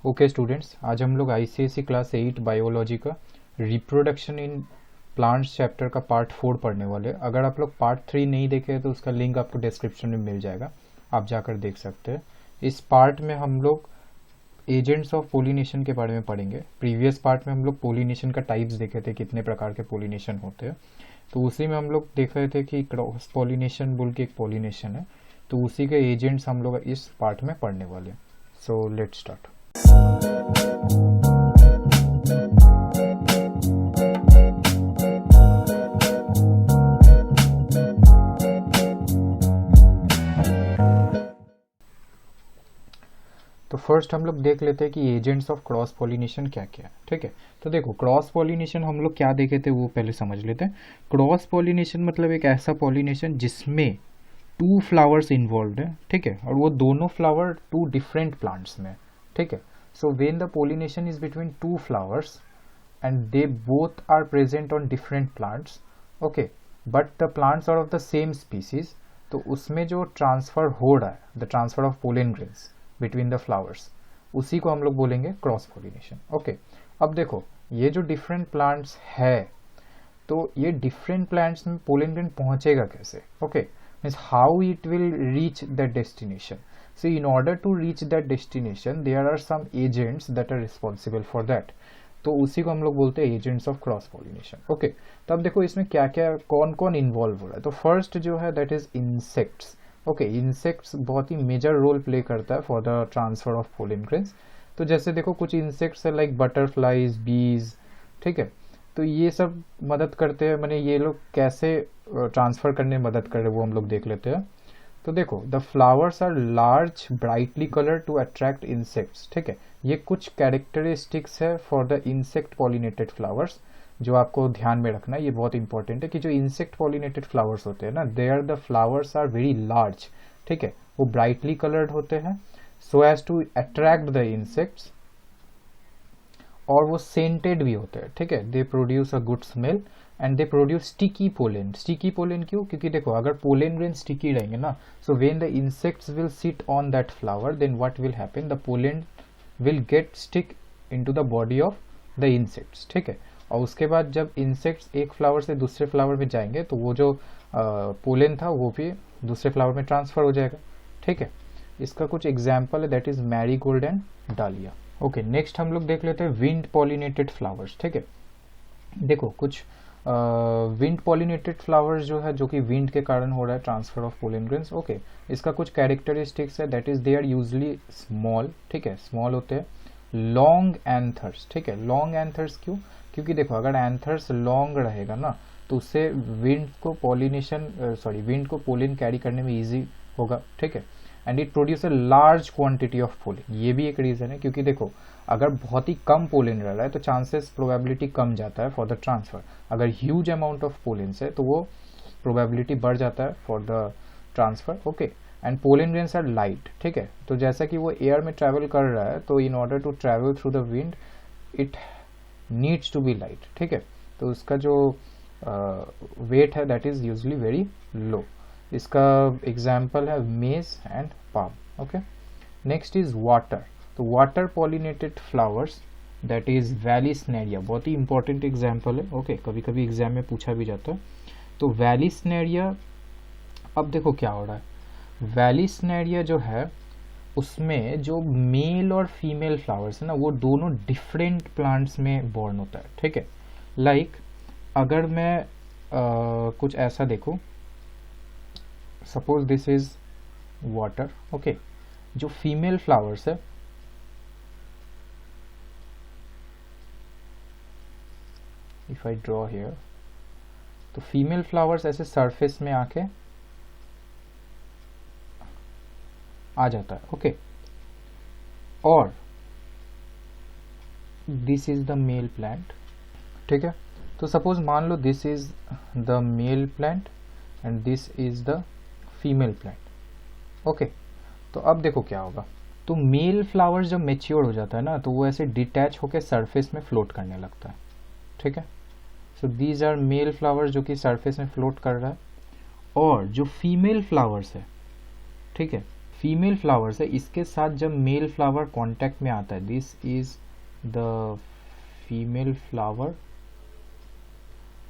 Okay students, आज हम लोग आईसीएसई क्लास 8 बायोलॉजी का रिप्रोडक्शन इन प्लांट्स चैप्टर का पार्ट 4 पढ़ने वाले। अगर आप लोग पार्ट 3 नहीं देखे तो उसका लिंक आपको डिस्क्रिप्शन में मिल जाएगा, आप जाकर देख सकते हैं। इस पार्ट में हम लोग एजेंट्स ऑफ पोलिनेशन के बारे में पढ़ेंगे। प्रीवियस पार्ट में हम लोग पोलिनेशन का टाइप्स देखे थे, कितने प्रकार के पोलिनेशन होते हैं। तो उसी में हम लोग देख रहे थे कि क्रॉस पोलिनेशन बोल के एक पोलिनेशन है, तो उसी के एजेंट्स हम लोग इस पार्ट में पढ़ने वाले। So let's start. तो फर्स्ट हम लोग देख लेते हैं कि एजेंट्स ऑफ क्रॉस पॉलिनेशन क्या क्या है। ठीक है, तो देखो क्रॉस पॉलिनेशन हम लोग क्या देखे थे वो पहले समझ लेते हैं। क्रॉस पॉलिनेशन मतलब एक ऐसा पॉलिनेशन जिसमें 2 फ्लावर्स इन्वॉल्व है। ठीक है, और वो दोनों फ्लावर 2 डिफरेंट प्लांट्स में। ठीक है, सो when the pollination is between 2 flowers and they both are present on different plants, okay, but the plants are of the same species, तो उसमें जो ट्रांसफर हो रहा है, the transfer of pollen grains between the flowers, उसी को हम लोग बोलेंगे क्रॉस पोलिनेशन। ओके, अब देखो ये जो डिफरेंट प्लांट्स है, तो ये डिफरेंट प्लांट्स में पोलन ग्रेन पहुंचेगा कैसे? Okay, means how it will reach that destination. So in order to reach that destination, there are some agents that are responsible for that. तो उसी को हम लोग बोलते हैं agents of cross pollination. Okay, तो अब देखो इसमें क्या क्या कौन कौन इन्वॉल्व हो रहा है। तो फर्स्ट जो है that is insects. Okay, insects बहुत ही मेजर रोल प्ले करता है for the transfer of pollen grains. तो जैसे देखो कुछ इंसेक्ट्स है लाइक बटरफ्लाईज, बीज। ठीक है, तो ये सब मदद करते हैं, मैंने ये लोग कैसे ट्रांसफर करने में मदद कर रहे हैं वो हम लोग देख लेते हैं। तो देखो the flowers are large brightly colour to attract insects. ठीक है, ये कुछ कैरेक्टरिस्टिक्स है for the insect pollinated flowers जो आपको ध्यान में रखना है। ये बहुत इंपॉर्टेंट है कि जो इंसेक्ट पॉलिनेटेड फ्लावर्स होते हैं ना, there the flowers are very large. ठीक है, वो ब्राइटली कलर्ड होते हैं so as to attract the insects, और वो सेंटेड भी होते हैं। ठीक है, they produce a good smell and they produce sticky pollen. Sticky pollen क्यों? क्योंकि देखो अगर पोलन ग्रेन स्टिकी रहेंगे ना, so when the insects will sit on that flower, then what will happen, the pollen will get stick into the body of the insects. ठीक है, और उसके बाद जब इंसेक्ट्स एक फ्लावर से दूसरे फ्लावर में जाएंगे तो वो जो पोलन था वो भी दूसरे फ्लावर में ट्रांसफर हो जाएगा। ठीक है, इसका कुछ एग्जाम्पल है, दैट इज मैरीगोल्ड एंड डालिया। ओके, नेक्स्ट हम लोग देख लेते हैं विंड पॉलिनेटेड फ्लावर्स। ठीक है, देखो कुछ विंड पॉलिनेटेड फ्लावर्स जो है, जो कि विंड के कारण हो रहा है transfer of pollen grains. Okay, इसका कुछ कैरेक्टरिस्टिक्स है, that is they are usually small. ठीक है, स्मॉल होते हैं, लॉन्ग एंथर्स। ठीक है, लॉन्ग एंथर्स क्यों? क्योंकि देखो अगर एंथर्स लॉन्ग रहेगा ना तो उससे विंड को विंड को पोलन कैरी करने में ईजी होगा। ठीक है, and it produce a large quantity of pollen. ये भी एक रीजन है, क्योंकि देखो अगर बहुत ही कम पोलन रह रहा है तो चांसेस प्रोबेबिलिटी कम जाता है फॉर द ट्रांसफर। अगर ह्यूज अमाउंट ऑफ पोलेंस है तो वो प्रोबेबिलिटी बढ़ जाता है for the transfer. Okay, and pollen grains are light. ठीक है, तो जैसा कि वो एयर में ट्रैवल कर रहा है, तो in order to travel through the wind it needs to be light. ठीक है, तो उसका जो वेट है that is usually very low. इसका एग्जाम्पल है maize and palm. Okay, next is water. तो water pollinated flowers that is vallisneria, बहुत ही इंपॉर्टेंट एग्जाम्पल है। ओके, कभी कभी एग्जाम में पूछा भी जाता है। तो वैलिस्नेरिया, अब देखो क्या हो रहा है, वैलिस्नेरिया जो है उसमें जो मेल और फीमेल फ्लावर्स है ना, वो दोनों डिफरेंट प्लांट्स में बॉर्न होता है। ठीक है, लाइक अगर मैं कुछ ऐसा देखूं, suppose this is water. Okay, जो फीमेल फ्लावर्स है, इफ आई ड्रॉ हियर, तो फीमेल फ्लावर्स ऐसे सरफेस में आके आ जाता है। ओके, और this is the male plant. ठीक है, तो सपोज मान लो this is the male plant and this is the female plant. Okay, तो अब देखो क्या होगा, तो मेल फ्लावर्स जब मेच्योर हो जाता है ना, तो वो ऐसे डिटैच होकर सरफेस में फ्लोट करने लगता है। ठीक है, so these are male flowers जो कि सरफेस में फ्लोट कर रहा है, और जो फीमेल फ्लावर्स है, ठीक है, फीमेल फ्लावर्स है, इसके साथ जब मेल फ्लावर कांटेक्ट में आता है, this is the female flower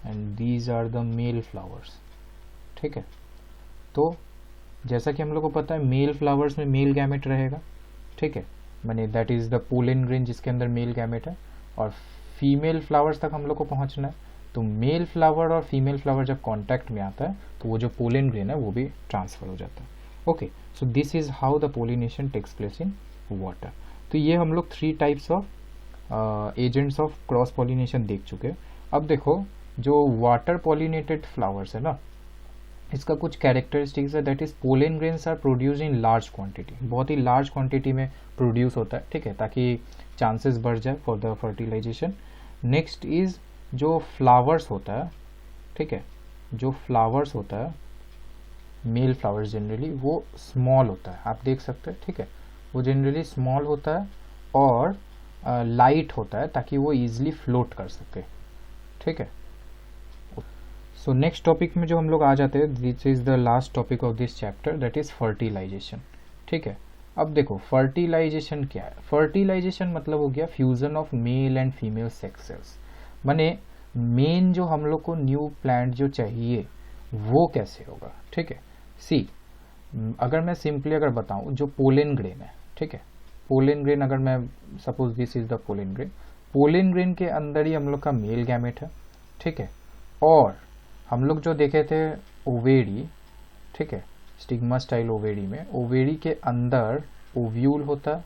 and these are the male flowers. ठीक है, तो जैसा कि हम लोग को पता है मेल फ्लावर्स में मेल गैमेट रहेगा। ठीक है, माने that is the pollen grain जिसके अंदर मेल गैमेट है, और फीमेल फ्लावर्स तक हम लोग को पहुंचना है। तो मेल फ्लावर और फीमेल फ्लावर जब कांटेक्ट में आता है तो वो जो पोलन ग्रेन है वो भी ट्रांसफर हो जाता है। Okay, so this is how the pollination takes place in water. तो ये हम लोग 3 types of agents of cross pollination देख चुके हैं। अब देखो जो वाटर पॉलिनेटेड फ्लावर्स है ना, इसका कुछ कैरेक्टरिस्टिक्स है, that is pollen grains are produce in large quantity, बहुत ही लार्ज क्वांटिटी में प्रोड्यूस होता है। ठीक है, ताकि चांसेस बढ़ जाए for the fertilisation. Next is जो फ्लावर्स होता है, ठीक है, जो फ्लावर्स होता है मेल फ्लावर्स जनरली वो स्मॉल होता है, आप देख सकते हैं। ठीक है, वो जनरली स्मॉल होता है और लाइट होता है ताकि वो इजीली फ्लोट कर सके। ठीक है, सो नेक्स्ट टॉपिक में जो हम लोग आ जाते हैं, this is the last topic of this chapter, that is fertilisation. ठीक है, अब देखो फर्टिलाइजेशन क्या है। फर्टिलाइजेशन मतलब हो गया fusion of male and female sex cells, माने मेन जो हम लोग को न्यू प्लांट जो चाहिए वो कैसे होगा। ठीक है, सी अगर मैं सिंपली अगर बताऊं, जो पोलन ग्रेन है, ठीक है, पोलन ग्रेन अगर मैं suppose this is the pollen grain, pollen grain के अंदर ही हम लोग का मेल गैमेट है। ठीक है, और हम लोग जो देखे थे ओवेरी, ठीक है, स्टिग्मा स्टाइल ओवेरी में, ओवेरी के अंदर ओव्यूल होता है।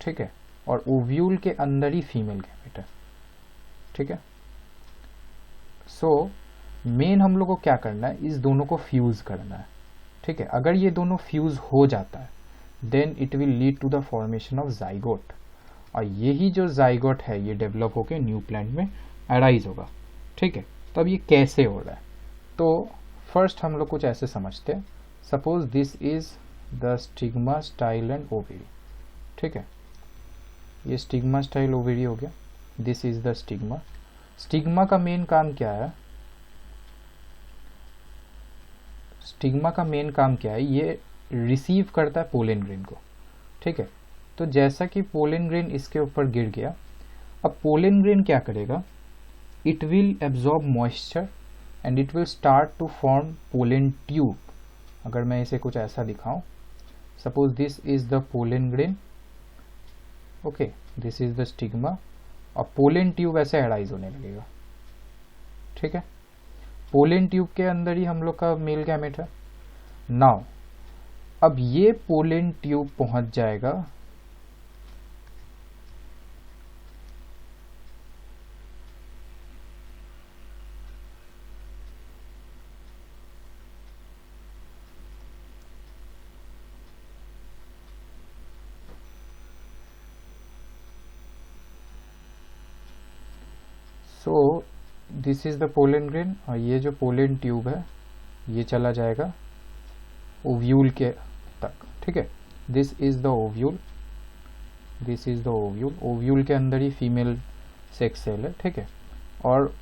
ठीक है, और ओव्यूल के अंदर ही फीमेल गैमेट है। ठीक है, सो मेन हम लोग को क्या करना है, इस दोनों को फ्यूज करना है। ठीक है, अगर ये दोनों फ्यूज हो जाता है then it will lead to the formation of zygote, और यही जो जाइगोट है ये डेवलप होकर न्यू प्लांट में अराइज होगा। ठीक है, तो अब ये कैसे हो रहा है, तो फर्स्ट हम लोग कुछ ऐसे समझते हैं। Suppose this is the stigma style and ovary. ठीक है, ये स्टिग्मा स्टाइल ओवेरी हो गया, this is the stigma. Stigma का मेन काम क्या है, स्टिग्मा का मेन काम क्या है, ये रिसीव करता है पोलन ग्रेन को। ठीक है, तो जैसा कि पोलन ग्रेन इसके ऊपर गिर गया, अब पोलन ग्रेन क्या करेगा, it will absorb moisture and it will start to form pollen tube। अगर मैं इसे कुछ ऐसा दिखाऊं, suppose this is the pollen grain, okay, this is the stigma, और pollen tube ऐसे arise होने लगेगा। ठीक है, pollen tube के अंदर ही हम लोग का मेल गैमेट है। नाउ अब ये pollen tube पहुंच जाएगा सो this is the pollen grain, और ये जो पोलन ट्यूब है ये चला जाएगा ओव्यूल के तक। ठीक है, this is the ovule, this is the ovule, ovule के अंदर ही फीमेल सेक्स सेल है। ठीक है, और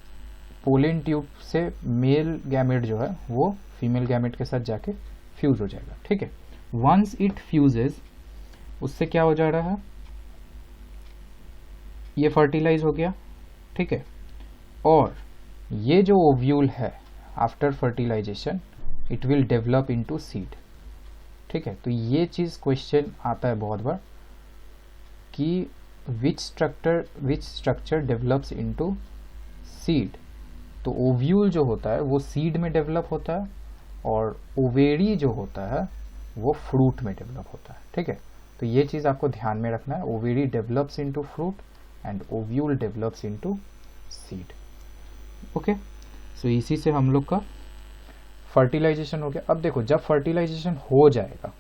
पोलन ट्यूब से मेल गैमेट जो है वो फीमेल गैमेट के साथ जाके फ्यूज हो जाएगा। ठीक है, वंस इट फ्यूजेज, उससे क्या हो जा रहा है, ये फर्टिलाइज हो गया। ठीक है, और ये जो ओव्यूल है after fertilisation it will develop into seed. ठीक है, तो ये चीज़ क्वेश्चन आता है बहुत बार कि which structure develops into seed. तो ओव्यूल जो होता है वो सीड में डेवलप होता है, और ओवेरी जो होता है वो फ्रूट में डेवलप होता है। ठीक है, तो ये चीज़ आपको ध्यान में रखना है, ovary develops into fruit and ovule develops into seed. Okay, so इसी से हम लोग का फर्टिलाइजेशन हो गया। अब देखो जब फर्टिलाइजेशन हो जाएगा,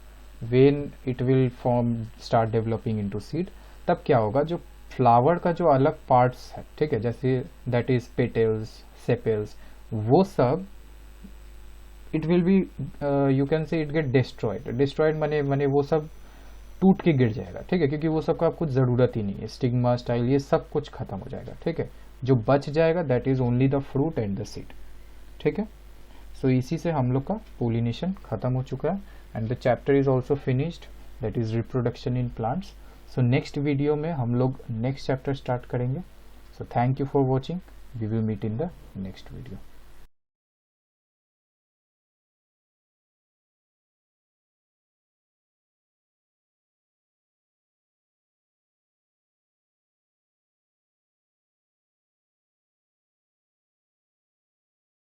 when it will form start developing into seed, तब क्या होगा, जो फ्लावर का जो अलग पार्ट्स है, ठीक है, जैसे दैट इज पेटल्स, सेपल्स, वो सब it will be you can say it get destroyed. Destroyed माने वो सब टूट के गिर जाएगा। ठीक है, क्योंकि वो सब का कुछ ज़रूरत ही नहीं है, स्टिग्मा स्टाइल ये सब कुछ खत्म हो जाएगा। ठीक है, जो बच जाएगा that is only the fruit and the seed. ठीक है, सो इसी से हम लोग का पोलिनेशन खत्म हो चुका है and the chapter is also finished, that is reproduction in plants. So next video में हम लोग नेक्स्ट चैप्टर स्टार्ट करेंगे. So thank you for watching. We will meet in the next video.